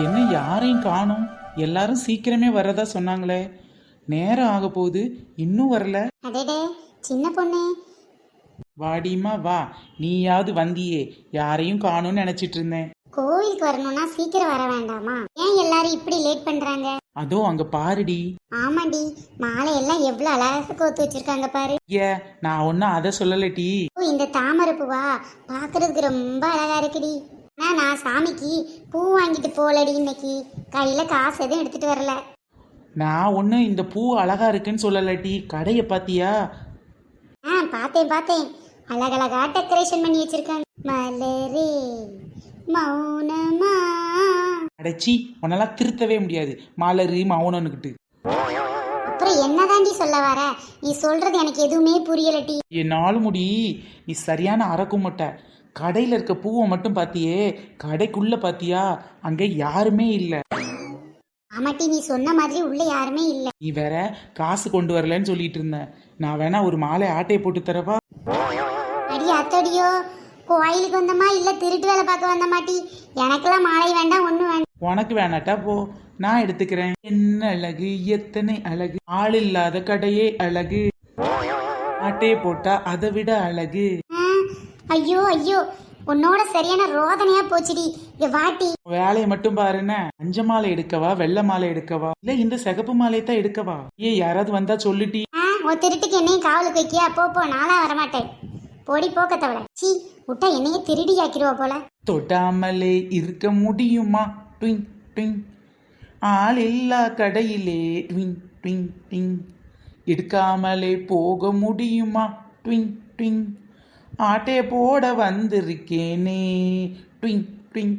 என்ன யாரையும் காணோம்? எல்லாரும் சீக்கிரமே வர்றதா சொன்னாங்களே. நேரம் ஆக போகுது, இன்னும் வரல. அடடே சின்ன பொண்ணு. வாடிமா வா, நீயாவது வந்தியே. யாரையும் காணோம்னு நினைச்சிட்டு இருந்தேன். கோவிலுக்கு வரணும்னா சீக்கிரம் வர வேண்டாமா? ஏன் எல்லாரும் இப்படி லேட் பண்றாங்க? அதோ அங்க பாருடி. ஆமாண்டி, மாலை எல்லாம் எவ்வளவு அழகா கோத்து வச்சிருக்காங்க பாரு. ஏ, நான் ஒன்னும் அதை சொல்லலடி. ஓ, இந்த தாமரை பூவா பாக்குறதுக்கு ரொம்ப அழகா இருக்குடி. நான் சாமிக்கு பூ வாங்கிட்டு போலடி இன்னைக்கு. கையில காசு எதுவும் எடுத்துட்டு வரல. நான் ஒண்ணு இந்த பூ அழகா இருக்குன்னு சொல்லலடி. கடையை பாத்தியா? பார்த்தேன். அழகழகா டெக்கரேஷன் பண்ணி வச்சிருக்காங்க. மலரே மௌனமா. அடைச்சி, உன்னெல்லாம் திருத்தவே முடியாது. மலரு மௌனம்னுக்கிட்டு. அப்புறம் என்னதாண்டி சொல்ல வர? நீ சொல்றது எனக்கு எதுவுமே புரியலட்டி. என்னாலும் முடி, நீ சரியான அரக்கும் மட்ட. கடையில இருக்க பூவை மட்டும் பாத்தியே, கடைக்குள்ள பாத்தியா? அங்க யாருமே இல்ல. ஆமாட்டி, நீ சொன்ன மாதிரி உள்ள யாருமே இல்ல. நீ வேற காசு கொண்டு வரலன்னு சொல்லிட்டு இருந்த. நான் வேணா ஒரு மாலை ஆட்டையை போட்டு தரவா? அடி அத்தடியோ, கோயிலுக்கு வந்தமா இல்ல திருட்டு வேலை பார்க்க வந்த மாட்டி? எனக்கெல்லாம் மாலை வேண்டாம், ஒண்ணு வேண்டாம். உனக்கு வேணாட்டா போ, நான் எடுத்துக்கிறேன். என்ன அழகு, எத்தனை அழகு. ஆள் இல்லாத கடையே அழகு. ஆட்டையை போட்டா அதை விட அழகு. ஐயோ, உன்னோட சரியான ரோதனையா போச்சுடி. இங்க வாட்டி. வேலையை மட்டும் பாருன்னு. மஞ்ச மாலை எடுக்கவா, வெள்ளை மாலை எடுக்கவா, இல்ல இந்த சிகப்பு மாலையை தான் எடுக்கவா? யாராவது வந்தா சொல்லிட்டி. உன் திருட்டுக்கு என்னையும் காவலுக்கு வைக்கியா? போ, நாளா வரமாட்டேன். போடி போக்கத்தவள. சீ, விட்டா என்னைய திருடி ஆக்கிடுவா போல. தொட்டாமலே இருக்க முடியுமா? ட்விங் ட்விங். ஆள் இல்லா கடையிலே ட்விங் ட்விங் ட்விங். எடுக்காமலே போக முடியுமா? ட்விங் ட்விங். ஆட்டையை போட வந்திருக்கேனே. ட்விங் ட்விங்.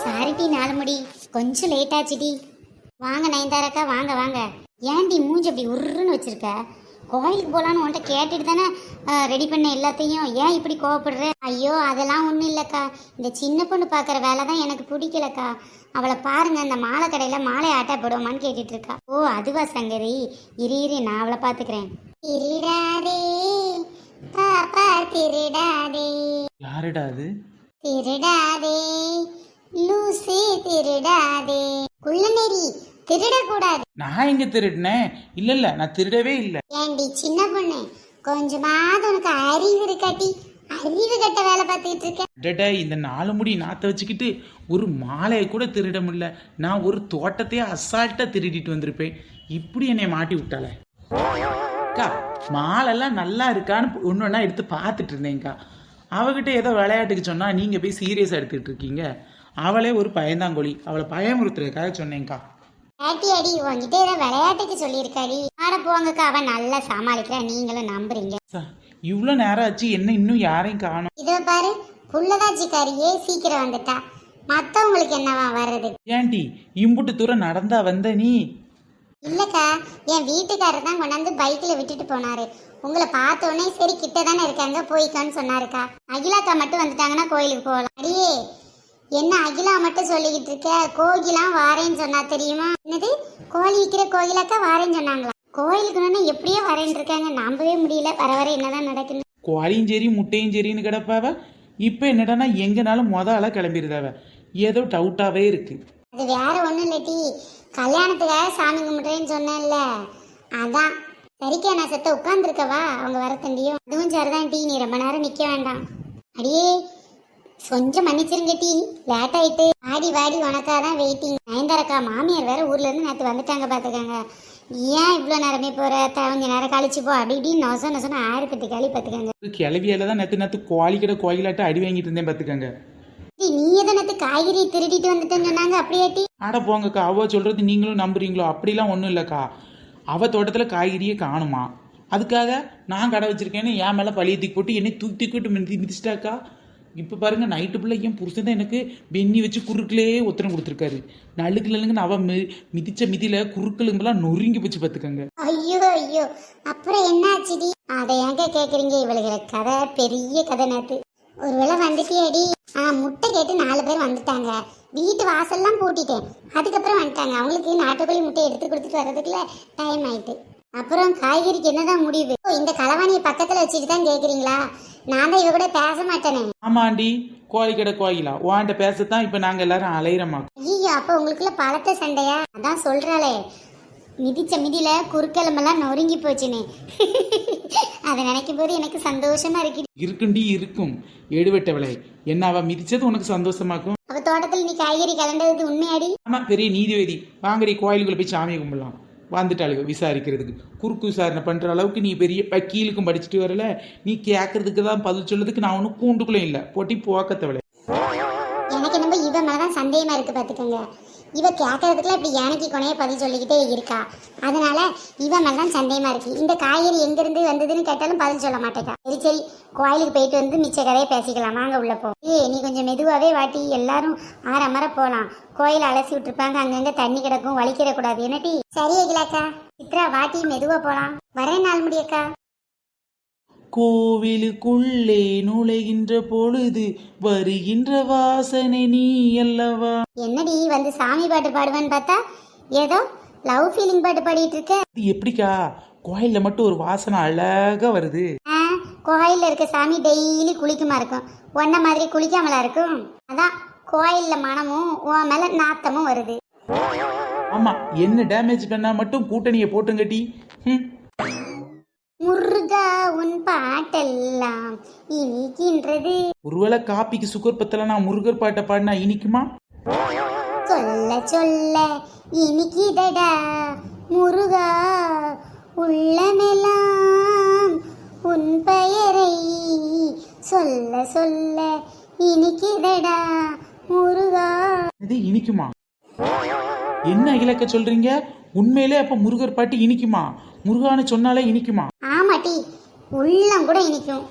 சாரிட்டி நாலுமுடி, கொஞ்சம் லேட் ஆச்சுடி. வாங்க நயன்தாரக்கா, வாங்க. ஏன்டி மூஞ்சி அப்படி உருன்னு வச்சிருக்க? கோயிலுக்கு போகலான்னு உன்கிட்ட கேட்டுட்டு தானே ரெடி பண்ண எல்லாத்தையும். ஏன் இப்படி கோவப்படுற? ஐயோ, அதெல்லாம் ஒன்றும் இல்லைக்கா. இந்த சின்ன பொண்ணு பார்க்குற வேலை தான் எனக்கு பிடிக்கலக்கா. அவளை பாருங்க, இந்த மாலை கடையில் மாலை ஆட்டா போடுவோமான்னு கேட்டுட்டு இருக்கா. ஓ, அதுவா சங்கரி? இரு நான் அவளை பார்த்துக்கிறேன். திருடாதே பாப்பா திருடாதே. யாருடா அது? திருடாதே லூசி திருடாதே. குள்ளநெறி, திருடக்கூடாது. நான் எங்க திருடினேன்? இல்ல, நான் திருடவே இல்லை. ஏண்டி சின்ன பொண்ணு, கொஞ்சமாவது உனக்கு அறிவு இருக்காட்டி? அறிவு கட்ட வேலை பார்த்துக்கிட்டு இருக்க. இந்த 4 முடி நாத்த வச்சுக்கிட்டு ஒரு மாலையை கூட திருட முடியல. நான் ஒரு தோட்டத்தையே அசால்ட்டா திருடிட்டு வந்திருப்பேன். இப்படி என்னை மாட்டி விட்டால. அக்கா, மாலெல்லாம் நல்லா இருக்கான்னு ஒன்னொன்னா எடுத்து பார்த்துட்டு இருந்தேங்க்கா. அவகிட்ட ஏதோ விளையாட்டுக்கு சொன்னா நீங்க போய் சீரியஸா எடுத்துட்டு இருக்கீங்க. அவளே ஒரு பயந்தாங்கொழி. அவளை பயமுறுத்துறதுக்காக சொன்னேங்க்கா. ஏட்டி அடி, உங்ககிட்ட ஏதோ விளையாட்டுக்கு சொல்லியிருக்காடி. ஆட போங்கக்கா, அவன் நல்லா சமாளிக்கிறா, நீங்களும் நம்புறீங்க. இவ்வளோ நேரம் ஆச்சு, என்ன இன்னும் யாரையும் காணும்? இதோ பாரு, புள்ளதாச்சிக்காரியே சீக்கிரம் வந்துட்டா. மத்தவங்களுக்கு என்னவா வர்றது? ஏன்டி இம்புட்டு தூரம் நடந்தா வந்த நீ? இல்லக்கா, என் வீட்டுக்காரர் தான் கொண்டாந்து பைக்ல விட்டுட்டு போனாரு. உங்களை பார்த்த உடனே சரி கிட்ட தானே இருக்காங்க, போய்க்கான்னு சொன்னாருக்கா. அகிலாக்கா மட்டும் வந்துட்டாங்கன்னா கோயிலுக்கு போகலாம். அடியே, என்ன அகிலா மட்டும் சொல்லிக்கிட்டு இருக்க? கோகிலாம் வாரேன்னு சொன்னா தெரியுமா? என்னது, கோழி விற்கிற கோகிலாக்கா வாரேன்னு சொன்னாங்களா? கோயிலுக்கு எப்படியோ வரேன்னு இருக்காங்க, நம்பவே முடியல. வர என்னதான் நடக்குது? கோழியும் சரி முட்டையும் சரின்னு கிடப்பாவ. இப்போ என்னடானா எங்கனாலும் ஆளா கிளம்பிடுதாவ. ஏதோ டவுட்டாவே இருக்கு. அது வேற ஒன்றும் இல்லட்டி, கல்யாணத்துக்காக சாமி கும்பிட்றேன்னு சொன்னேன்ல, அதான். சரிக்கா, நான் செத்த உட்காந்துருக்கவா, அவங்க வர தண்டியும். அதுவும் சரிதான் டீ, நீ ரொம்ப நேரம் நிற்க வேண்டாம். அடியே, கொஞ்சம் மன்னிச்சிருங்க டீ, லேட் ஆயிட்டு. வாடி உனக்காக தான் வெயிட்டிங். நயன்தாரக்கா மாமியார் வேற ஊர்ல இருந்து நேற்று வந்துட்டாங்க, பார்த்துக்காங்க. ஏன் இவ்வளோ நேரமே போற? கொஞ்ச நேரம் கழிச்சு போ. அப்படி இப்படி நொசன்னு 1008 கேள்வி பார்த்துக்காங்க. கிளவியால தான் நேற்று கோழி கடை கோயிலாட்ட அடி வாங்கிட்டு இருந்தேன், பார்த்துக்காங்க. நீ எதனத்து காய்கறி திருடிட்டு வந்துட்டேன்னு சொன்னாங்க, அப்படியாட்டி? ஆட போங்கக்கா, அவ சொல்றது நீங்களும் நம்புறீங்களோ? அப்படிலாம் ஒன்றும் இல்லைக்கா. அவ தோட்டத்தில் காய்கறியே காணுமா, அதுக்காக நான் கடை வச்சிருக்கேன்னு என் மேலே பழிய தூக்கி போட்டு என்னை தூக்கிட்டு மிதிச்சிட்டாக்கா. இப்போ பாருங்க, நைட்டு பிள்ளை என் புருஷன் தான் எனக்கு வெண்ணி வச்சு குறுக்கிலே உத்தரம் கொடுத்துருக்காரு. நழுக்குலங்க அவ மிதிச்ச மிதியில குறுக்கலுங்கெல்லாம் நொறுங்கி போச்சு, பார்த்துக்கங்க. ஐயோ, அப்புறம் என்ன ஆச்சுடி? அதை ஏங்க கேட்குறீங்க? இவளுகளை கதை பெரிய கதை. நேற்று ஒருவேளை வந்துட்டியாடி? முட்டை கேட்டு 4 பேர் வந்துட்டாங்க. வீட்டு வாசல்லாம் பூட்டிட்டேன். அதுக்கப்புறம் வந்துட்டாங்க. அவங்களுக்கு நாட்டுக்கோழி முட்டை எடுத்து கொடுத்துட்டு வர்றதுக்குள்ள டைம் ஆயிட்டு. அப்புறம் காய்கறிக்கு என்னதான் முடிவு? ஓ, இந்த களவாணியை பக்கத்துல வச்சுட்டு தான் கேக்குறீங்களா? நான் தான் இவ கூட பேச மாட்டேனே. ஆமாண்டி, கோழிக்கடை கோயிலா உன்கிட்ட பேசத்தான் இப்ப நாங்க எல்லாரும் அலையிறமாக்கும். ஐயோ, அப்ப உங்களுக்குள்ள பழத்த சண்டையா? அதான் சொல்றாளே, மிதிச்ச மிதியில குறுக்கெலும்பெல்லாம் நொறுங்கி போச்சுனே. அதை நினைக்கும் போது எனக்கு சந்தோஷமா இருக்கு. இருக்குண்டி இருக்கும். எடுவெட்டவளை, என்ன அவ மிதிச்சது உனக்கு சந்தோஷமாக்கும்? அவ தோட்டத்துல நீ காய்கறி கலண்டது உண்மையாடி? ஆமா, பெரிய நீதிபதி. வாங்கடி கோயிலுக்குள்ள போய் சாமியை கும்பிடலாம். வந்துட்டாளுங்க விசாரிக்கிறதுக்கு. குறுக்கு விசாரணை பண்ற அளவுக்கு நீ பெரிய வக்கீலுக்கும் படிச்சுட்டு வரல. நீ கேட்கறதுக்கு தான் பதில் சொல்லதுக்கு நான் ஒன்றும் கூண்டுக்குள்ளே இல்லை. போட்டி போக்கத்தவளை. எனக்கு என்னமோ இவ மேலதான் சந்தேகமா இருக்கு பாத்துக்கோங்க. இவ கேட்கறதுக்குலாம் இப்படி யானைக்கு கொனைய பதில் சொல்லிக்கிட்டே இருக்கா. அதனால இவ மேலதான் சந்தேகமா இருக்கு. இந்த காய்கறி எங்க இருந்து வந்ததுன்னு கேட்டாலும் பதில் சொல்ல மாட்டேக்கா. சரி சரி, கோயிலுக்கு போயிட்டு வந்து மிச்ச கதையை பேசிக்கலாம். வாங்க உள்ள போ. நீ கொஞ்சம் மெதுவாவே வாட்டி, எல்லாரும் ஆறமர போலாம். கோயில அலசி விட்டுருப்பாங்க, அங்கங்க தண்ணி கிடக்கும், வலிக்கிற கூடாது. என்னட்டி? சரி அகிலாக்கா. சித்ரா வாட்டி, மெதுவா போலாம். வரேன் நாள் முடியக்கா. கோவிலுக்குள்ளே நுழைகின்ற பொழுது வருகின்ற வாசனை நீ அல்லவா. என்னடி வந்து சாமி பாட்டு பாடுவேன்னு பார்த்தா ஏதோ லவ் ஃபீலிங் பாட்டு பாடிட்டு இருக்க. இது எப்படிக்கா கோயில்ல மட்டும் ஒரு வாசனை அழகா வருது? கோயில்ல இருக்க சாமி டெய்லி குளிக்குமா இருக்கும்? ஒன்ன மாதிரி குளிக்காமலா இருக்கும்? அதான் கோயில்ல மனமும் உன் மேல நாத்தமும் வருது. ஆமா, என்ன டேமேஜ் பண்ணா மட்டும் கூட்டணியை போட்டுங்கட்டி. முருகா உன் பாட்டெல்லாம் இனிக்கின்றது. ஒருவேளை காப்பிக்கு சுகர் பத்தல நான் முருகர் பாட்டை பாடினா இனிக்குமா? சொல்ல சொல்ல இனிக்கிதடா முருகா, உள்ளமெல்லாம் உன் பெயரை சொல்ல சொல்ல இனிக்கிதடா முருகா. இது இனிக்குமா? என்ன இலக்க சொல்றீங்க? உண்மையிலே அப்ப முருகர் பாட்டு இனிக்குமா? முருகான்னு சொன்னாலே இனிக்குமா? ஆமாட்டி, உள்ளம் கூட இனிக்கும்.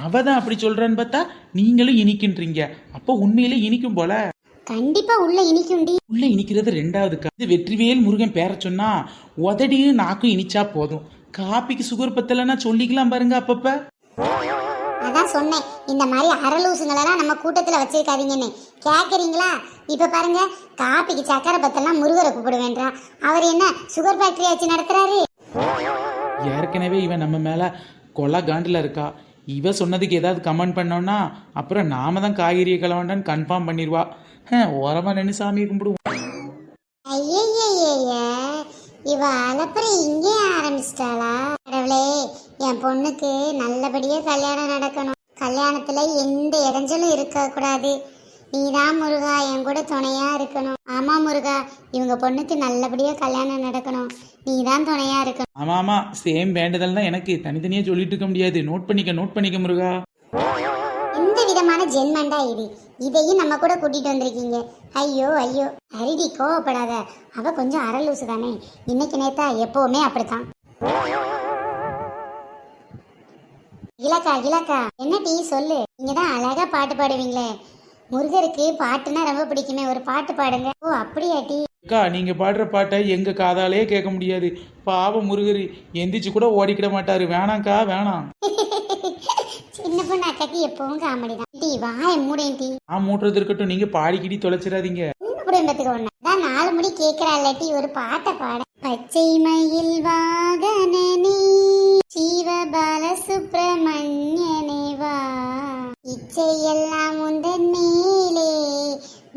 அவதான் அப்படி சொல்றான்னு பார்த்தா நீங்களும் இனிக்கின்றீங்க. அப்ப உண்மையிலே இனிக்கும் போல. கண்டிப்பா உள்ள இனிக்கும்டி. உள்ள இனிக்கிறது ரெண்டாவது. இது வெற்றிவேல் முருகன் பேர சொன்னா உதடியும் நாக்கும் இனிச்சா போதும். காப்பிக்கு சுகர் பத்தலன்னா சொல்லிக்கலாம் பாருங்க அப்பப்ப. அதான் சொன்னேன், இந்த மாதிரி அரலூசுங்களெல்லாம் நம்ம கூட்டத்துல வச்சிருக்காதீங்கன்னு. கேக்குறீங்களா? இப்ப பாருங்க, காப்பிக்கு சக்கரை பத்தெல்லாம் முருகரை கூப்பிடுவேன்றா. அவர் என்ன சுகர் ஃபேக்டரி வச்சு நடத்துறாரு? ஏற்கனவே இவன் நம்ம மேல கொலை காண்டில் இருக்கா. இவ சொன்னதுக்கு ஏதாவது கமெண்ட் பண்ணோம்னா அப்புறம் நாம தான் காய்கறியை கலவாண்டான்னு கன்ஃபார்ம் பண்ணிடுவா. ஓரமா நின்று சாமியை கும்பிடுவோம். ஐயய்ய, இவ அலப்பறம் இங்கே ஆரம்பிச்சிட்டாளா? கடவுளே, என் பொண்ணுக்கு நல்லபடியா கல்யாணம் நடக்கணும். கல்யாணத்துல எந்த இடைஞ்சலும் இருக்க கூடாது. நீதான் முருகா என் கூட துணையா இருக்கணும். ஆமா முருகா, இவங்க பொண்ணுக்கு நல்லபடியா கல்யாணம் நடக்கணும். நீதான் துணையா இருக்கணும். ஆமா ஆமா, சேம் வேண்டுதல் தான் எனக்கு. தனித்தனியா சொல்லிட்டு இருக்க முடியாது. நோட் பண்ணிக்க முருகா. இந்த விதமான ஜென்மண்டா இது. இதையும் நம்ம கூட கூட்டிட்டு வந்திருக்கீங்க. ஐயோ ஐயோ. அரிடி, கோவப்படாத. அவ கொஞ்சம் அரலூசு தானே. இன்னைக்கு நேத்தா எப்பவுமே அப்படித்தான். இலக்கா இலக்கா, என்ன டீ சொல்லு. நீங்க தான் அழகா பாட்டு பாடுவீங்களே. முருகருக்கு பாட்டுனா ரொம்ப பிடிக்குமே, ஒரு பாட்டு பாடுங்க. ஓ அப்படியா டி? அக்கா, நீங்க பாடுற பாட்டை எங்க காதாலே கேட்க முடியாது. பாவம் முருகர் எந்திரிச்சு கூட ஓடிக்கிட மாட்டாரு. வேணாம்க்கா வேணாம். சின்ன பொண்ணு அக்காக்கு எப்பவும் காமெடி தான். டீ வாய மூடேன் டீ. மூட்டுறது இருக்கட்டும், நீங்க பாடிக்கிடி தொலைச்சிடாதீங்க. குடும்பத்துக்கு ஒண்ணு தான் 4 மணி கேக்குறாள் டீ, ஒரு பாட்டை பாட. பச்சை மயில் வாகனனே சிவபால சுப்பிரமணியனே வா, இச்சையெல்லாம் உந்தன் மேலே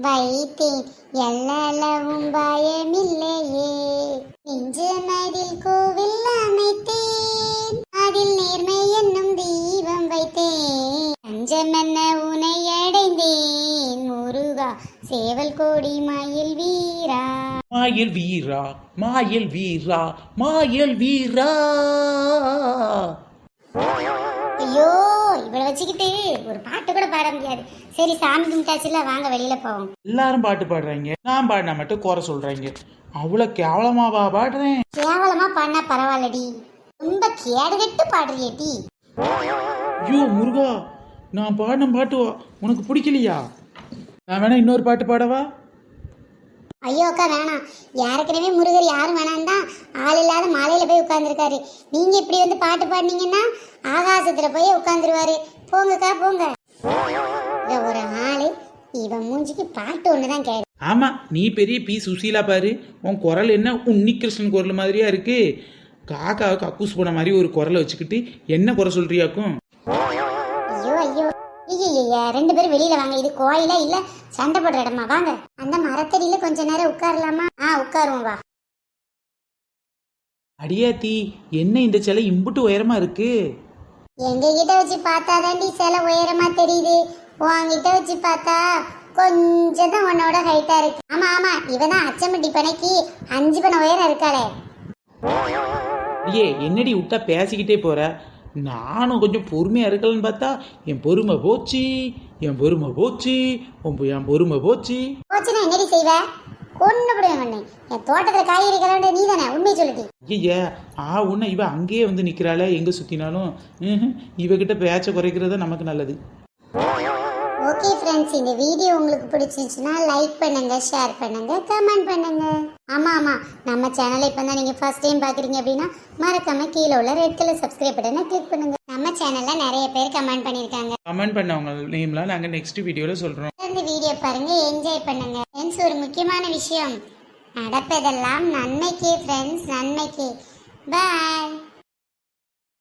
வைத்தேன், எல்லளவும் பயமில்லையே. நெஞ்சமதில் கோவில் அமைத்தேன், அதில் நேர்மை என்னும் தீபம் வைத்தேன். பஞ்சமென்ன உனை அடைந்தேன் முருகா, சேவல் கோடி மயில் வீரா. மாயல் வீரா மாயல் வீரா மாயல் வீரா. ஐயோ, இவளை வச்சுக்கிட்டு ஒரு பாட்டு கூட பாட முடியாது. சரி, சாமி கும்பிட்டாச்சுல, வாங்க வெளியில போவோம். எல்லாரும் பாட்டு பாடுறாங்க, நான் பாடினா மட்டும் குறை சொல்றாங்க. அவ்வளவு கேவலமாவா பாடுறேன்? கேவலமா பாடினா பரவாயில்லடி, ரொம்ப கேடுகட்டு பாடுறியேடி. ஐயோ முருகா, நான் பாடின பாட்டு உனக்கு பிடிக்கலையா? நான் வேணா இன்னொரு பாட்டு பாடவா? ஐயோ அக்கா வேணாம். ஏற்கனவே முருகர் யாரும் வேணாம் தான் ஆள் இல்லாத மாலையில போய் உட்கார்ந்துருக்காரு. நீங்க இப்படி வந்து பாட்டு பாடினீங்கன்னா ஆகாசத்துல போய் உட்கார்ந்துருவாரு. போங்கக்கா போங்க. ஒரு ஆளு இவன் மூஞ்சிக்கு பாட்டு ஒண்ணுதான் கேடு. ஆமா, நீ பெரிய பி சுசீலா பாரு. உன் குரல் என்ன உன்னி கிருஷ்ணன் குரல் மாதிரியா இருக்கு. காக்காவை கக்கூஸ் போன மாதிரி ஒரு குரலை வச்சுக்கிட்டு என்ன குறை சொல்றியாக்கும்? ஐயோ ஐயோ ஐயா ரெண்டு பேரும் வெளியில வாங்க. இது கோயிலா இல்ல சண்டை போடுற இடமா? வாங்க அந்த மரத்தடியில கொஞ்ச நேரம் உட்காரலாமா? உட்காருவோம் வா. அடியாத்தி, என்ன இந்த சிலை இம்புட்டு உயரமா இருக்கு? எங்க கிட்ட வச்சு பார்த்தாதாண்டி சில உயரமா தெரியுது. உன்கிட்ட வச்சு பார்த்தா கொஞ்சம் தான் உன்னோட ஹைட்டா இருக்கு. ஆமா ஆமா, இவதான் அச்சம்பட்டி பனைக்கு 5 பனை உயரம் இருக்காளே. ஐயே, என்னடி விட்டா பேசிக்கிட்டே போற? நானும் கொஞ்சம் பொறுமையா இருக்கலன்னு பார்த்தா என் பொறுமை போச்சு, என் பொறுமை போச்சு, என் பொறுமை போச்சு. போச்சுன்னா என்னடி செய்வ? கொண்டு விடுவேன் உன்னை. என் தோட்டத்துல காய்கறி கிளம்ப நீ தானே, உண்மையை சொல்லிட்டி. ஐயா, உன்ன இவ அங்கேயே வந்து நிக்கிறாளே, எங்க சுத்தினாலும். இவகிட்ட பேச்ச குறைக்கிறது நமக்கு நல்லது. ஓகே ஃப்ரெண்ட்ஸ், இந்த வீடியோ உங்களுக்கு பிடிச்சிருந்துச்சுன்னா லைக் பண்ணுங்க, ஷேர் பண்ணுங்க, கமெண்ட் பண்ணுங்க. ஆமா ஆமா, நம்ம சேனலை இப்போ தான் நீங்க ஃபர்ஸ்ட் டைம் பாக்குறீங்க அப்படின்னா மறக்காம கீழே உள்ள ரெட் கலர் சப்ஸ்கிரைப் பட்டனை கிளிக் பண்ணுங்க. நம்ம சேனல்ல நிறைய பேர் கமெண்ட் பண்ணிருக்காங்க. கமெண்ட் பண்ணவங்க நேம்லாம் நாங்க நெக்ஸ்ட் வீடியோல சொல்றோம். இந்த வீடியோ பாருங்க, என்ஜாய் பண்ணுங்க. ஃப்ரெண்ட்ஸ், ஒரு முக்கியமான விஷயம், நடப்பதெல்லாம் நன்மைக்கே ஃப்ரெண்ட்ஸ், நன்மைக்கே. பாய்.